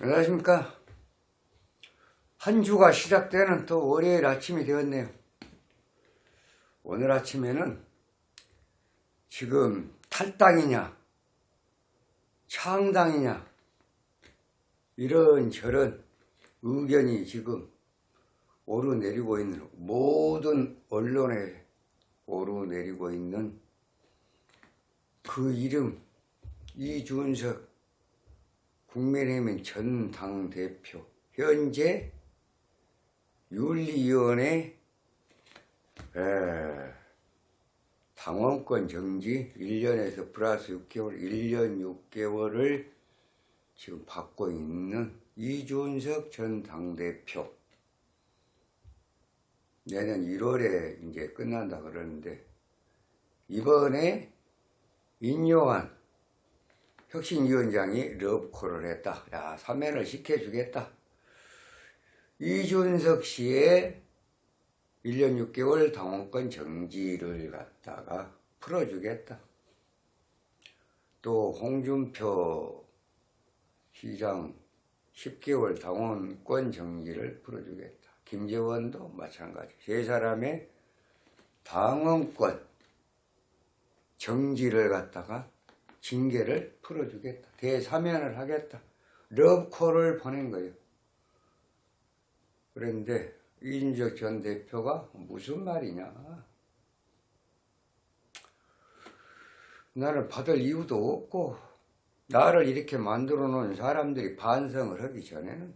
안녕하십니까. 한 주가 시작되는 또 월요일 아침이 되었네요. 오늘 아침에는 지금 탈당이냐 창당이냐 이런저런 의견이 지금 오르내리고 있는, 모든 언론에 오르내리고 있는 그 이름, 이준석 국민의힘 전 당대표, 현재 윤리위원회 당원권 정지 1년에서 플러스 6개월, 1년 6개월을 지금 받고 있는 이준석 전 당대표. 내년 1월에 이제 끝난다 그러는데, 이번에 인요한 혁신위원장이 러브콜을 했다. 야, 사면을 시켜주겠다. 이준석 씨의 1년 6개월 당원권 정지를 갖다가 풀어주겠다. 또 홍준표 시장 10개월 당원권 정지를 풀어주겠다. 김재원도 마찬가지. 세 사람의 당원권 정지를 갖다가 징계를 풀어주겠다. 대사면을 하겠다. 러브콜을 보낸 거예요. 그런데 이준석 전 대표가 무슨 말이냐. 나를 받을 이유도 없고, 나를 이렇게 만들어 놓은 사람들이 반성을 하기 전에는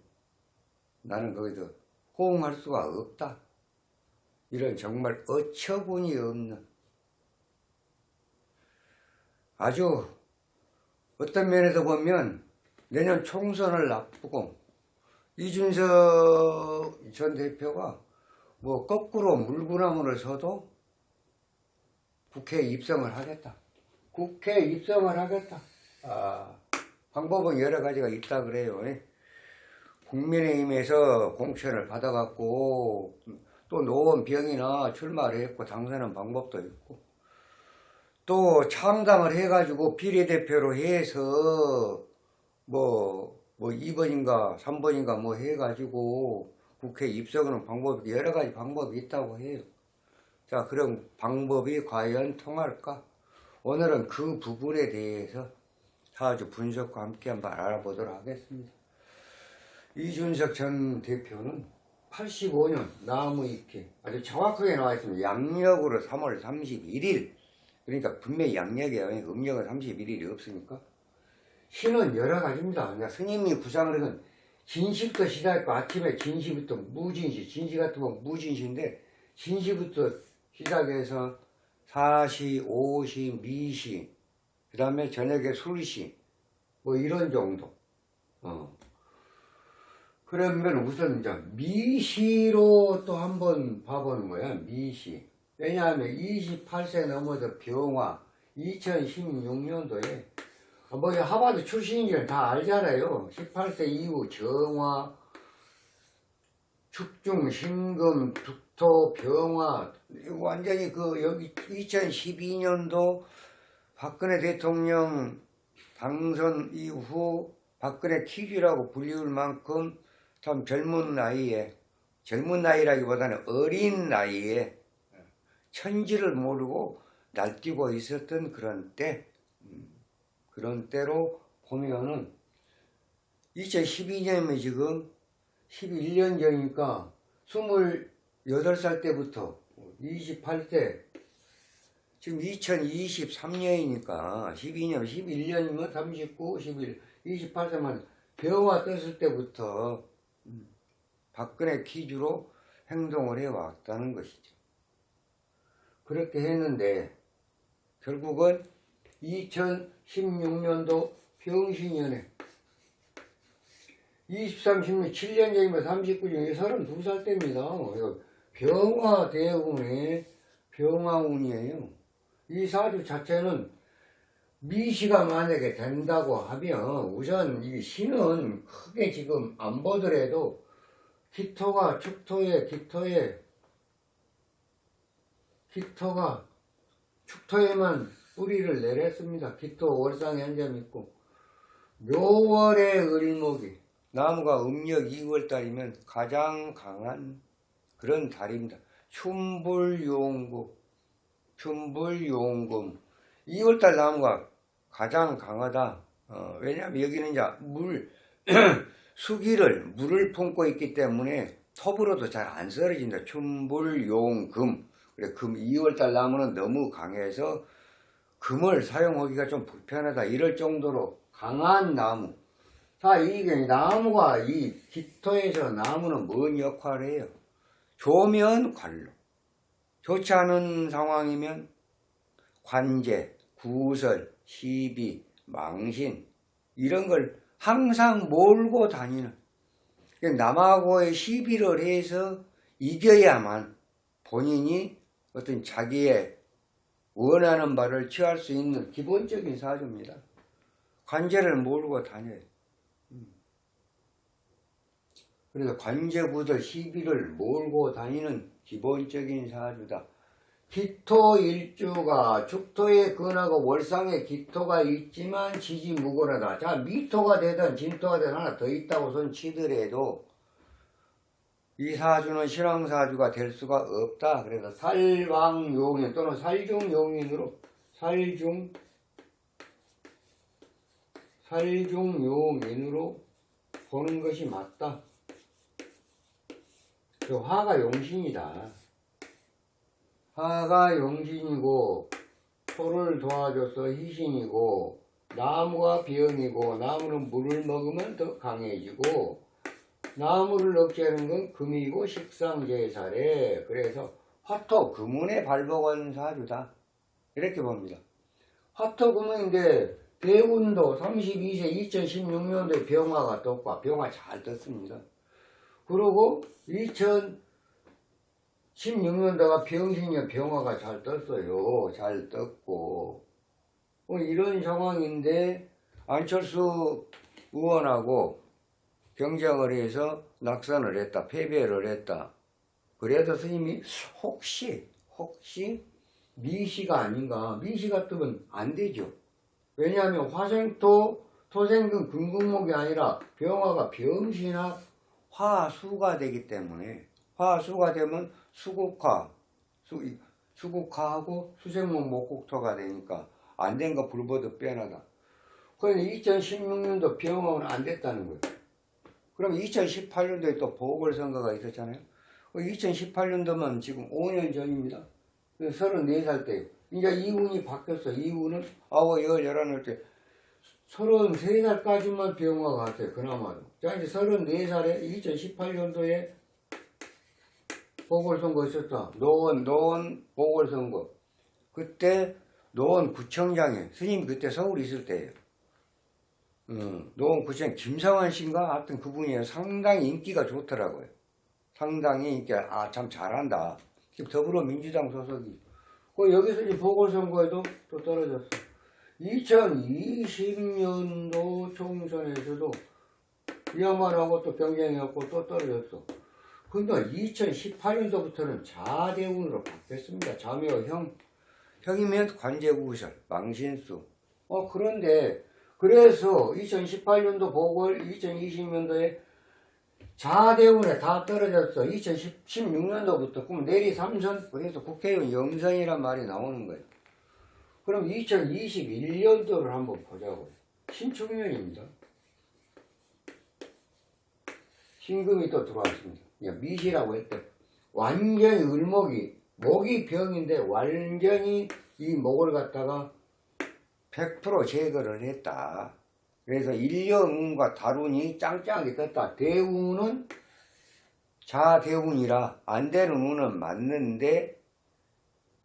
나는 거기서 호응할 수가 없다. 이런 정말 어처구니 없는, 아주 어떤 면에서 보면 내년 총선을 앞두고 이준석 전 대표가 뭐 거꾸로 물구나무를 서도 국회에 입성을 하겠다. 국회에 입성을 하겠다. 방법은 여러 가지가 있다 그래요. 국민의힘에서 공천을 받아갖고 또 노원병이나 출마를 했고 당선한 방법도 있고, 또 창당을 해가지고 비례대표로 해서 뭐 2번인가 3번인가 뭐 해가지고 국회에 입성하는 방법이, 여러 가지 방법이 있다고 해요. 자, 그럼 방법이 과연 통할까? 오늘은 그 부분에 대해서 아주 분석과 함께 한번 알아보도록 하겠습니다. 이준석 전 대표는 85년 나무위키, 아주 정확하게 나와 있습니다. 양력으로 3월 31일. 그러니까 분명히 양력이에요. 음력은 31일이 없으니까. 시는 여러 가지입니다. 그러니까 스님이 구상을 해서 진시부터 시작했고, 아침에 진시부터 무진시, 진시 같으면 무진시인데 진시부터 시작해서 사시, 오시, 미시, 그 다음에 저녁에 술시, 뭐 이런 정도. 그러면 우선 이제 미시로 또 한번 봐보는 거야. 미시. 왜냐하면 28세 넘어서 병화, 2016년도에 뭐 하버드 출신인지는 다 알잖아요. 18세 이후 정화, 축중, 신금, tuk토, 병화, 완전히 여기 2012년도 박근혜 대통령 당선 이후 박근혜 킥이라고 불리울 만큼 참 젊은 나이라기보다는 어린 나이에 천지를 모르고 날뛰고 있었던 그런 때, 그런 때로 보면은 2012년이면 지금 11년 전이니까 28살 때부터 28세, 지금 2023년이니까 12년, 11년이면 39, 11, 28세만 병화 떴을 때부터 박근혜 퀴즈로 행동을 해왔다는 것이죠. 그렇게 했는데 결국은 2016년도 병신년에 23, 16, 7년 전이면 39년, 32살 때입니다. 병화 대운의 병화운이에요. 이 사주 자체는 미시가 만약에 된다고 하면 우선 이 시는 크게 지금 안 보더라도 기토가 축토에만 뿌리를 내렸습니다. 기토 월상에 한 점 있고, 묘월의 을목이 나무가 음력 2월달이면 가장 강한 그런 달입니다. 춘불용금, 춘불용금. 2월달 나무가 가장 강하다. 왜냐하면 여기는 이제 물을 품고 있기 때문에 톱으로도 잘 안 썰어진다. 춘불용금. 그래, 2월달 나무는 너무 강해서 금을 사용하기가 좀 불편하다. 이럴 정도로 강한 나무. 자, 이게 나무가 이 기토에서 나무는 뭔 역할을 해요? 좋으면 관로, 좋지 않은 상황이면 관제, 구설, 시비, 망신 이런 걸 항상 몰고 다니는, 남하고의 시비를 해서 이겨야만 본인이 어떤 자기의 원하는 바를 취할 수 있는 기본적인 사주입니다. 관제를 몰고 다녀요. 그래서 관제구들 시비를 몰고 다니는 기본적인 사주다. 기토 일주가 죽토에 근하고 월상에 기토가 있지만 지지무고라다. 자, 미토가 되든 진토가 되든 하나 더 있다고 손 치더라도 이 사주는 실황사주가 될 수가 없다. 그래서 살왕용인 또는 살중용인으로 살중용인으로 보는 것이 맞다. 그 화가 용신이다. 화가 용신이고 토를 도와줘서 희신이고 나무가 병이고 나무는 물을 먹으면 더 강해지고 나무를 억제하는 건 금이고 식상제사래. 그래서 화토 금운의 발복한 사주다. 이렇게 봅니다. 화토 금운인데 대운도 32세 2016년도에 병화가 떴고 병화 잘 떴습니다. 그리고 2016년도가 병신이면 병화가 잘 떴어요. 잘 떴고 이런 상황인데 안철수 의원하고 경쟁을 해서 낙선을 했다. 패배를 했다. 그래서 스님이 혹시 미시가 아닌가. 미시가 뜨면 안 되죠. 왜냐하면 화생토 토생금 금국목이 아니라 병화가 병신합 화수가 되기 때문에 화수가 되면 수국화하고 수생목 목국토가 되니까 안 된 거 불보듯 빼나다. 그런데 2016년도 병화는 안 됐다는 거예요. 그럼 2018년도에 또 보궐선거가 있었잖아요. 2018년도면 지금 5년 전입니다. 34살 때요. 이제 이운이 바뀌었어. 이운은 9, 10, 11살 때 33살까지만 병화가 갔어요. 그나마도. 자, 이제 34살에 2018년도에 보궐선거 있었다. 노원 보궐선거. 그때 노원 구청장에 스님 그때 서울에 있을 때예요. 노원 구청 김상환 씨인가 하여튼 그분이 상당히 인기가 좋더라고요. 상당히 인기가 참 잘한다. 더불어민주당 소속이. 여기서 이제 보궐선거에도 또 떨어졌어. 2020년도 총선에서도 이 양반하고 또 경쟁해갖고 또 떨어졌어. 근데 2018년도부터는 자대운으로 바뀌었습니다. 자묘형. 형이면 관제구설, 망신수. 그런데 그래서 2018년도 보궐 2020년도에 자대운에 다 떨어졌어. 2016년도부터. 그럼 내리 3선, 그래서 국회의원 영선이란 말이 나오는 거예요. 그럼 2021년도를 한번 보자고요. 신축년입니다. 신금이 또 들어왔습니다. 미시라고 했대. 완전히 목이 병인데 완전히 이 목을 갖다가 100% 제거를 했다. 그래서 일년운과 달운이 짱짱하게 떴다. 대운은 자대운이라 안 되는 운은 맞는데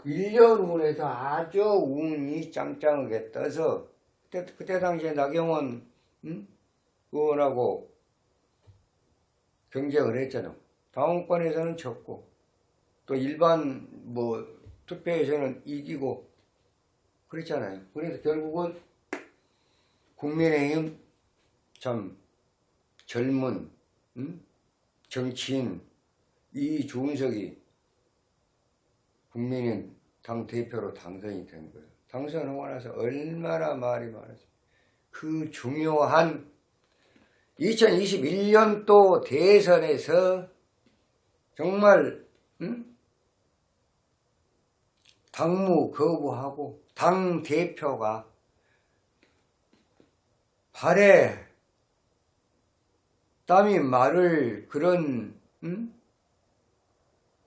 일년운에서 아주 운이 짱짱하게 떠서 그때 당시에 나경원 의원하고 경쟁을 했잖아. 당원권에서는 졌고 또 일반 투표에서는 이기고 그랬잖아요. 그래서 결국은 국민의힘 참 젊은 정치인 이준석이 국민의힘 당대표로 당선이 된 거예요. 당선하고 나서 얼마나 말이 많았어요. 그 중요한 2021년도 대선에서 정말 당무 거부하고 당대표가 발에 땀이 마를 그런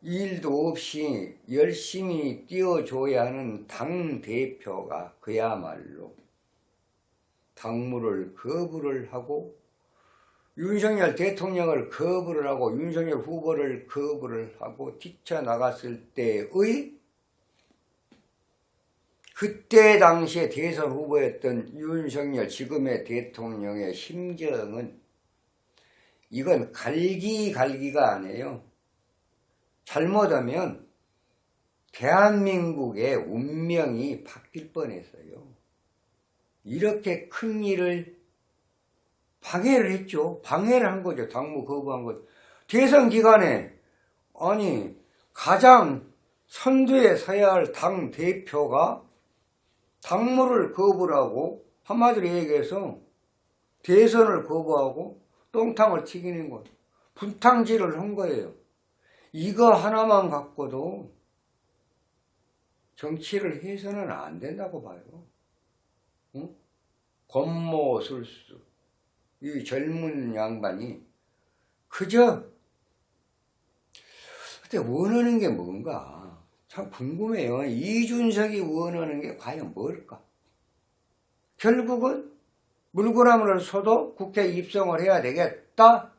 일도 없이 열심히 뛰어줘야 하는 당대표가 그야말로 당무를 거부를 하고 윤석열 대통령을 거부를 하고 윤석열 후보를 거부를 하고 뛰쳐나갔을 때의 그때 당시에 대선 후보였던 윤석열 지금의 대통령의 심정은 이건 갈기가 아니에요. 잘못하면 대한민국의 운명이 바뀔 뻔했어요. 이렇게 큰 일을 방해를 했죠. 방해를 한 거죠. 당무 거부한 거죠. 대선 기간에 아니 가장 선두에 서야 할 당 대표가 당무를 거부를 하고 한마디로 얘기해서 대선을 거부하고 똥탕을 튀기는 것, 분탕질을 한 거예요. 이거 하나만 갖고도 정치를 해서는 안 된다고 봐요. 응? 권모술수 이 젊은 양반이 그저 그때 원하는 게 뭔가 참 궁금해요. 이준석이 원하는 게 과연 뭘까? 결국은 물구나무를 서도 국회에 입성을 해야 되겠다가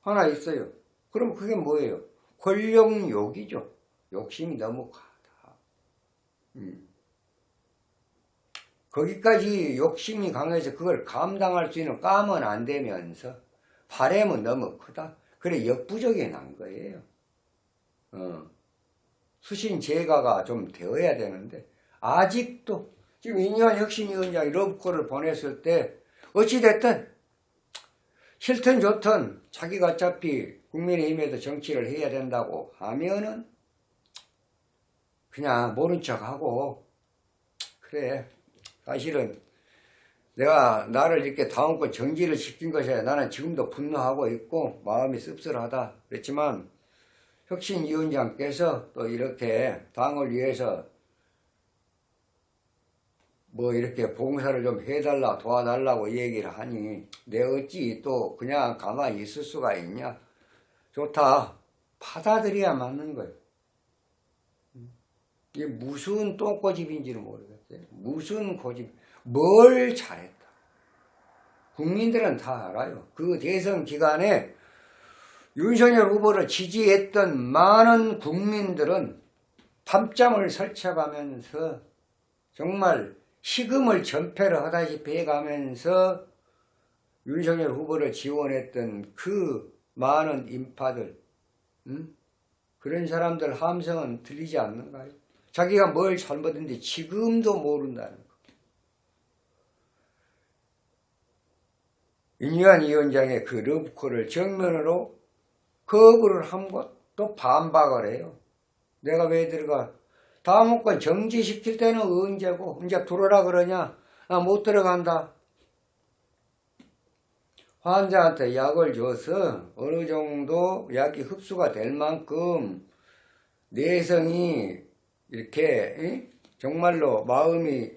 하나 있어요. 그럼 그게 뭐예요? 권력욕이죠. 욕심이 너무 과다. 거기까지 욕심이 강해서 그걸 감당할 수 있는 감은 안 되면서 바램은 너무 크다. 그래 역부족이 난 거예요. 수신 제가가 좀 되어야 되는데 아직도 지금 이니환 혁신위원장이 러브콜을 보냈을 때 어찌됐든 싫든 좋든 자기가 어차피 국민의힘에서 정치를 해야 된다고 하면은 그냥 모른 척하고 그래 사실은 내가 나를 이렇게 다음번 정지를 시킨 것에 나는 지금도 분노하고 있고 마음이 씁쓸하다 그랬지만 혁신위원장께서 또 이렇게 당을 위해서 뭐 이렇게 봉사를 좀 해달라 도와달라고 얘기를 하니 내가 어찌 또 그냥 가만히 있을 수가 있냐. 좋다. 받아들여야 맞는 거예요. 이게 무슨 똥꼬집인지는 모르겠어요. 무슨 고집, 뭘 잘했다. 국민들은 다 알아요. 그 대선 기간에 윤석열 후보를 지지했던 많은 국민들은 밤잠을 설쳐가면서 정말 식음을 전폐를 하다시피 해가면서 윤석열 후보를 지원했던 그 많은 인파들 그런 사람들 함성은 들리지 않는가요? 자기가 뭘 잘못했는지 지금도 모른다는 거. 이니환 위원장의 그 러브콜을 정면으로 거부를 한 것도 반박을 해요. 내가 왜 들어가? 다음번 정지시킬 때는 언제고 이제 들어오라 그러냐? 나 못 들어간다. 환자한테 약을 줘서 어느 정도 약이 흡수가 될 만큼 내성이 이렇게 정말로 마음이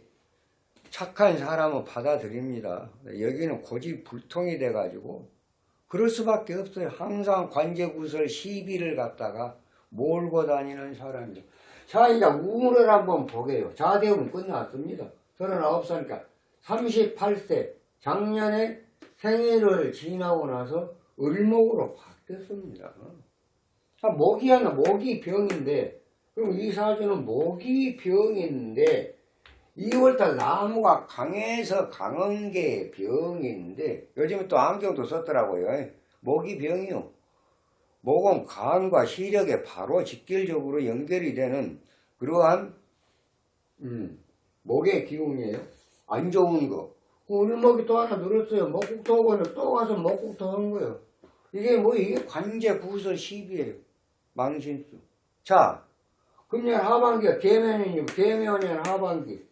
착한 사람은 받아들입니다. 여기는 고집불통이 돼가지고 그럴 수밖에 없어요. 항상 관제구설 시비를 갖다가 몰고 다니는 사람이죠. 자, 이제 운을 한번 보게요. 자대운 끝났습니다. 39살이니까 38세 작년에 생일을 지나고 나서 을목으로 바뀌었습니다. 목이 병인데 그럼 이 사주는 목이 병인데 2월달 나무가 강해서 강한 게 병인데 요즘에 또 안경도 썼더라고요. 목이 병이요. 목은 간과 시력에 바로 직결적으로 연결이 되는 그러한 목의 기운이에요. 안 좋은 거. 을목이 또 하나 늘었어요. 목국토 오고는 또 가서 목국토 한 거예요. 이게 뭐 이게 관제 구설 시비예요. 망신수. 자, 금년 하반기가 개면이니 개면년 하반기.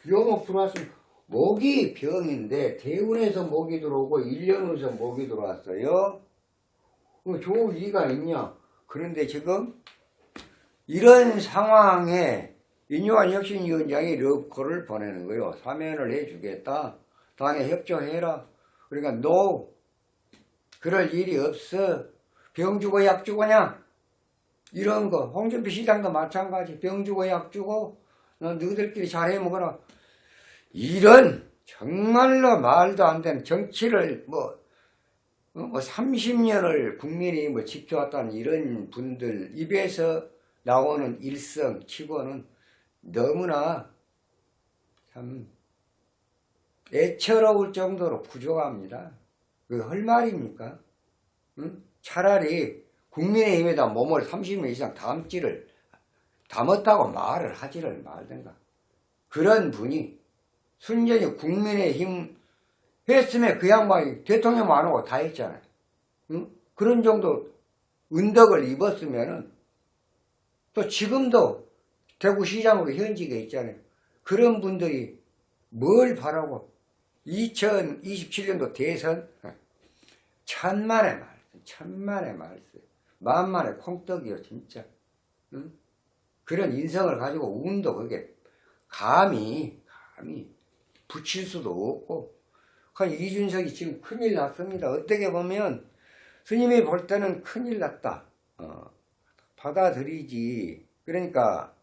용업 들어왔으면 목이 병인데 대운에서 목이 들어오고 1년 후에서 목이 들어왔어요. 좋을 리가 있냐? 그런데 지금 이런 상황에 인유한 혁신위원장이 러브콜을 보내는 거예요. 사면을 해주겠다. 당에 협조해라. 그러니까 노. 그럴 일이 없어. 병 주고 약 주고냐? 이런 거. 홍준표 시장도 마찬가지. 병 주고 약 주고 너 너희들끼리 잘해 먹어라. 이런 정말로 말도 안 되는 정치를 30년을 국민이 지켜왔다는 이런 분들 입에서 나오는 일성 치고는 너무나 참 애처로울 정도로 부족합니다. 그게 할 말입니까? 응? 차라리 국민의힘에다 몸을 30년 이상 담았다고 말을 하지를 말든가. 그런 분이 순전히 국민의힘 했으면 그 양반이 대통령 안 오고 다 했잖아요. 응? 그런 정도 은덕을 입었으면은 또 지금도 대구시장으로 현직에 있잖아요. 그런 분들이 뭘 바라고 2027년도 대선 천만의 말씀 만만의 콩떡이요 진짜. 응? 그런 인성을 가지고 운도 그게 감히 붙일 수도 없고. 이준석이 지금 큰일 났습니다. 어떻게 보면 스님이 볼 때는 큰일 났다. 받아들이지. 그러니까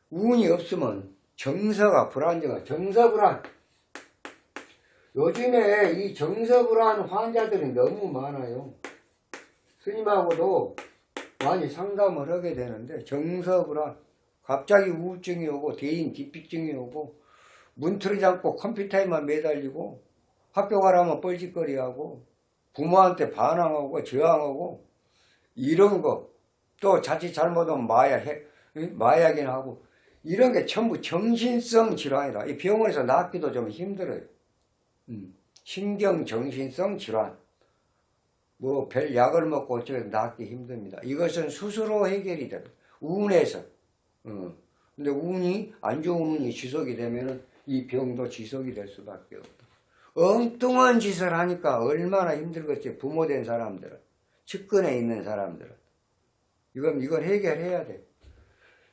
운이 없으면 정서가 불안정한 정서불안. 요즘에 이 정서불안 환자들이 너무 많아요. 스님하고도 많이 상담을 하게 되는데 정서불안. 갑자기 우울증이 오고 대인 기피증이 오고 문틀이지 않고 컴퓨터에만 매달리고 학교 가라면 뻘짓거리하고 부모한테 반항하고 저항하고 이런 거. 또 자칫 잘못하면 마약이나 하고 이런 게 전부 정신성 질환이다. 이 병원에서 낫기도 좀 힘들어요. 신경정신성 질환. 별 약을 먹고 어쩌고 낫기 힘듭니다. 이것은 스스로 해결이 됩니다. 운에서. 근데 운이 안 좋은 운이 지속이 되면은 이 병도 지속이 될 수밖에 없다. 엉뚱한 짓을 하니까 얼마나 힘들겠지. 부모된 사람들은, 측근에 있는 사람들은. 이건 해결해야 돼.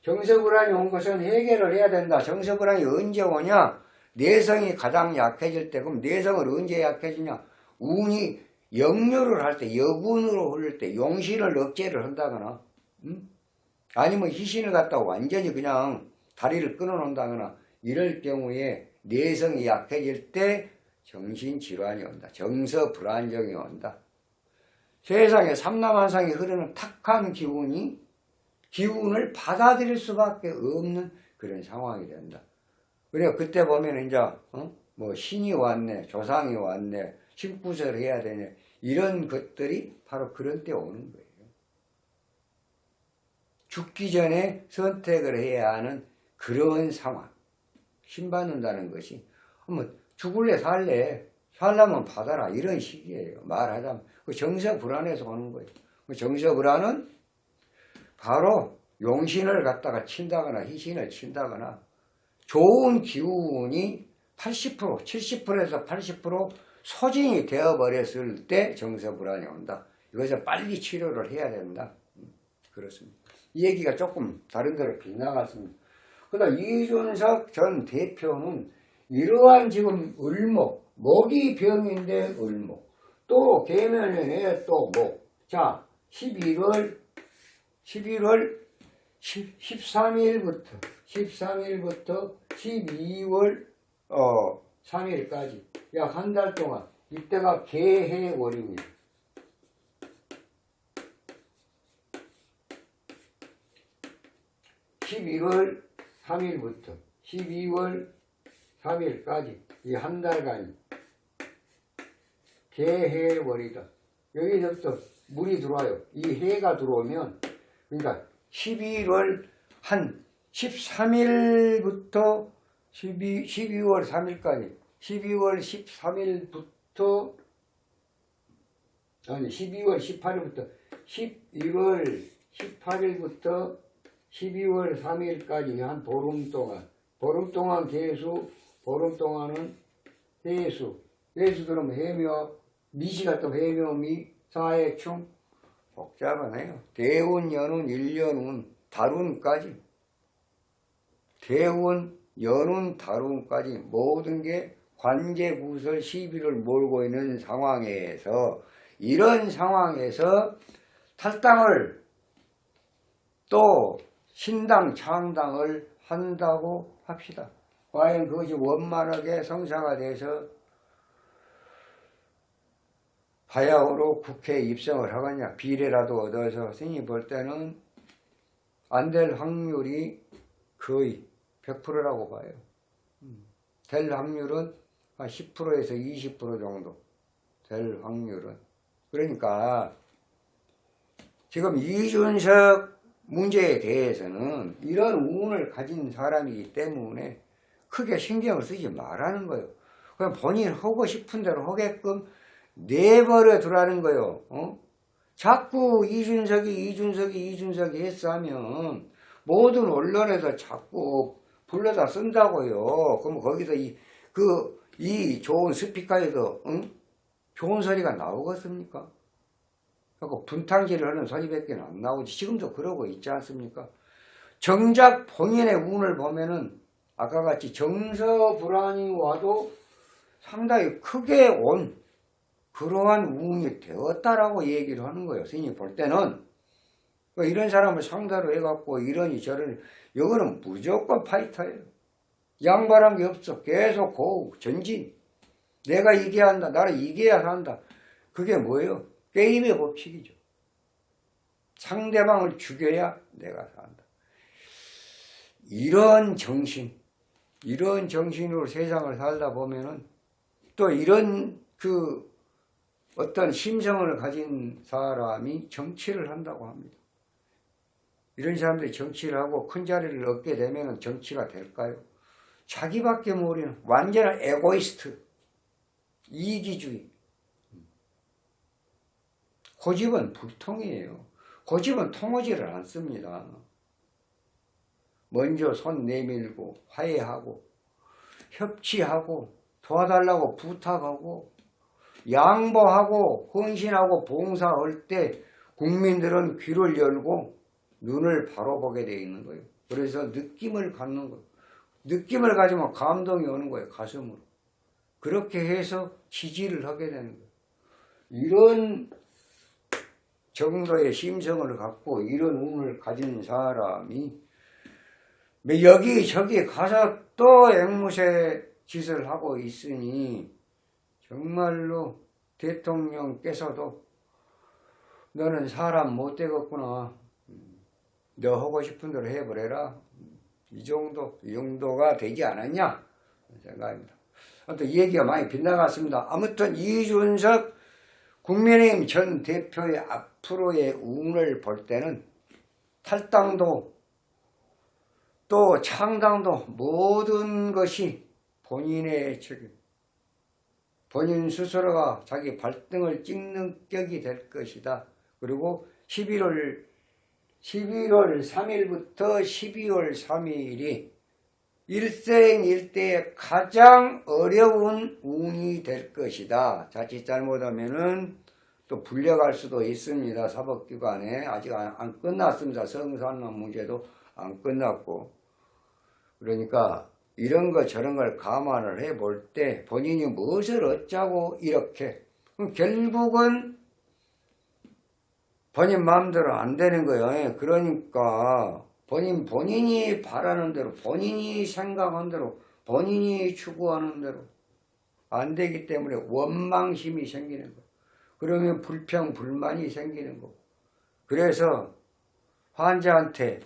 정서불안이 온 것은 해결을 해야 된다. 정서불안이 언제 오냐? 내성이 가장 약해질 때. 그럼 내성을 언제 약해지냐? 운이 역류를 할 때, 역운으로 흐를 때, 용신을 억제를 한다거나, 아니면 희신을 갖다가 완전히 그냥 다리를 끊어놓는다거나, 이럴 경우에 내성이 약해질 때 정신질환이 온다. 정서불안정이 온다. 세상에 삼남한상이 흐르는 탁한 기운을 받아들일 수밖에 없는 그런 상황이 된다. 그러니까 그때 보면 이제 신이 왔네, 조상이 왔네, 신구설을 해야 되네, 이런 것들이 바로 그런 때 오는 거예요. 죽기 전에 선택을 해야 하는 그런 상황. 신받는다는 것이 죽을래 살래, 살려면 받아라, 이런 식이에요. 말하자면 그 정서불안에서 오는 거예요. 그 정서불안은 바로 용신을 갖다가 친다거나 희신을 친다거나 좋은 기운이 80%, 70%에서 80% 소진이 되어버렸을 때 정서불안이 온다. 이것을 빨리 치료를 해야 된다. 그렇습니다. 이 얘기가 조금 다른 데로 빗나갔습니다. 그다음 이준석 전 대표는 이러한 지금 목이 병인데 을목, 또 계면에 또 목. 자, 11월 13일부터 12월 3일까지 약 한 달 동안 이때가 개해월입니다. 11월 3일부터 12월 3일까지 이 한 달간이 개해월이다. 여기서부터 물이 들어와요. 이 해가 들어오면, 그러니까 11월 한 13일부터 12월 3일까지, 12월 13일부터, 아니 12월 18일부터 11월 18일부터 12월 3일까지 한 보름 동안 계속 보름 동안은 해수. 해수 들으면 해묘, 미시가 또 해묘, 미, 사해충. 복잡하네요. 대운, 연운, 일년운, 달운까지. 대운, 연운, 달운까지 모든 게 관제구설 시비를 몰고 있는 상황에서 이런 상황에서 탈당을 또 신당, 창당을 한다고 합시다. 과연 그것이 원만하게 성사가 돼서 바야흐로 국회에 입성을 하겠냐, 비례라도 얻어서 스님이 볼 때는 안 될 확률이 거의 100%라고 봐요. 될 확률은 한 10%에서 20% 정도 될 확률은. 그러니까 지금 이준석 문제에 대해서는 이런 운을 가진 사람이기 때문에 크게 신경을 쓰지 말라는 거예요. 그냥 본인 하고 싶은 대로 하게끔 내버려 두라는 거예요. 자꾸 이준석이 했어 하면 모든 언론에서 자꾸 불러다 쓴다고요. 그럼 거기서 이 좋은 스피커에도 좋은 소리가 나오겠습니까? 그러니까 분탕질을 하는 소리밖에 안 나오지. 지금도 그러고 있지 않습니까? 정작 본인의 운을 보면은 아까 같이 정서 불안이 와도 상당히 크게 온 그러한 운이 되었다라고 얘기를 하는 거예요. 스님이 볼 때는. 이런 사람을 상대로 해갖고 이러니 저러니 이거는 무조건 파이터예요. 양반한 게 없어. 계속 전진. 내가 이겨야 한다. 나를 이겨야 한다. 그게 뭐예요? 게임의 법칙이죠. 상대방을 죽여야 내가 산다. 이런 정신으로 세상을 살다 보면은 또 이런 어떤 심성을 가진 사람이 정치를 한다고 합니다. 이런 사람들이 정치를 하고 큰 자리를 얻게 되면 정치가 될까요? 자기밖에 모르는 완전한 에고이스트, 이기주의. 고집은 불통이에요. 고집은 통하지를 않습니다. 먼저 손 내밀고 화해하고 협치하고 도와달라고 부탁하고 양보하고 헌신하고 봉사할 때 국민들은 귀를 열고 눈을 바로 보게 되어 있는 거예요. 그래서 느낌을 갖는 거예요. 느낌을 가지면 감동이 오는 거예요. 가슴으로. 그렇게 해서 지지를 하게 되는 거예요. 이런 정도의 심성을 갖고 이런 운을 가진 사람이 여기저기 가서 또 앵무새 짓을 하고 있으니 정말로 대통령께서도 너는 사람 못 되겠구나. 너 하고 싶은 대로 해버려라. 이 정도가 되지 않았냐 생각합니다. 아무튼 이 얘기가 많이 빗나갔습니다. 아무튼 이준석 국민의힘 전 대표의 앞으로의 운을 볼 때는 탈당도 또 창당도 모든 것이 본인의 책임. 본인 스스로가 자기 발등을 찍는 격이 될 것이다. 그리고 11월 3일부터 12월 3일이 일생일대의 가장 어려운 운이 될 것이다. 자칫 잘못하면은 또 불려갈 수도 있습니다. 사법기관에 아직 안 끝났습니다. 성산론 문제도 안 끝났고. 그러니까 이런 거 저런 걸 감안을 해볼 때 본인이 무엇을 어쩌고 이렇게 결국은 본인 마음대로 안 되는 거예요. 그러니까 본인이 바라는 대로, 본인이 생각한 대로, 본인이 추구하는 대로 안 되기 때문에 원망심이 생기는 거예요. 그러면 불평, 불만이 생기는 거고. 그래서 환자한테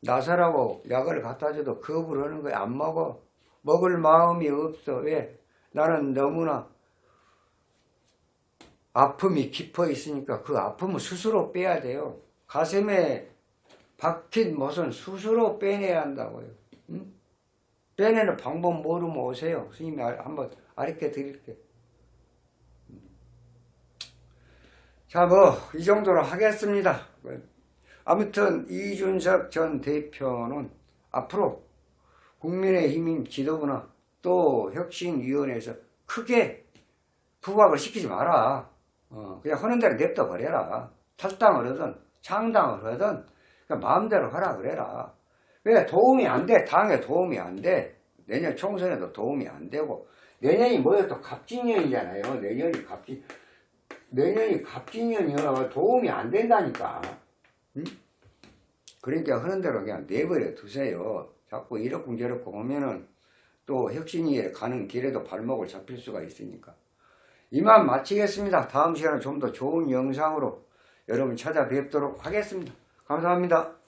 나서라고 약을 갖다 줘도 거부를 하는 거예요. 안 먹어. 먹을 마음이 없어. 왜? 나는 너무나 아픔이 깊어 있으니까 그 아픔을 스스로 빼야 돼요. 가슴에 박힌 못은 스스로 빼내야 한다고요. 응? 빼내는 방법 모르면 오세요. 스님이 한번 가르쳐 드릴게요. 자, 이 정도로 하겠습니다. 아무튼 이준석 전 대표는 앞으로 국민의힘 지도부나 또 혁신위원회에서 크게 부각을 시키지 마라. 그냥 하는 대로 냅둬 버려라. 탈당을 하든 창당을 하든 그냥 마음대로 하라 그래라. 왜 도움이 안 돼? 당에 도움이 안 돼. 내년 총선에도 도움이 안 되고 내년이 뭐야 또 갑진년이잖아요. 내년이 갑진년이라 도움이 안 된다니까. 응? 그러니까 하는 대로 그냥 내버려 두세요. 자꾸 이렇고 저렇고 하면은 또 혁신위에 가는 길에도 발목을 잡힐 수가 있으니까. 이만 마치겠습니다. 다음 시간에 좀 더 좋은 영상으로 여러분 찾아뵙도록 하겠습니다. 감사합니다.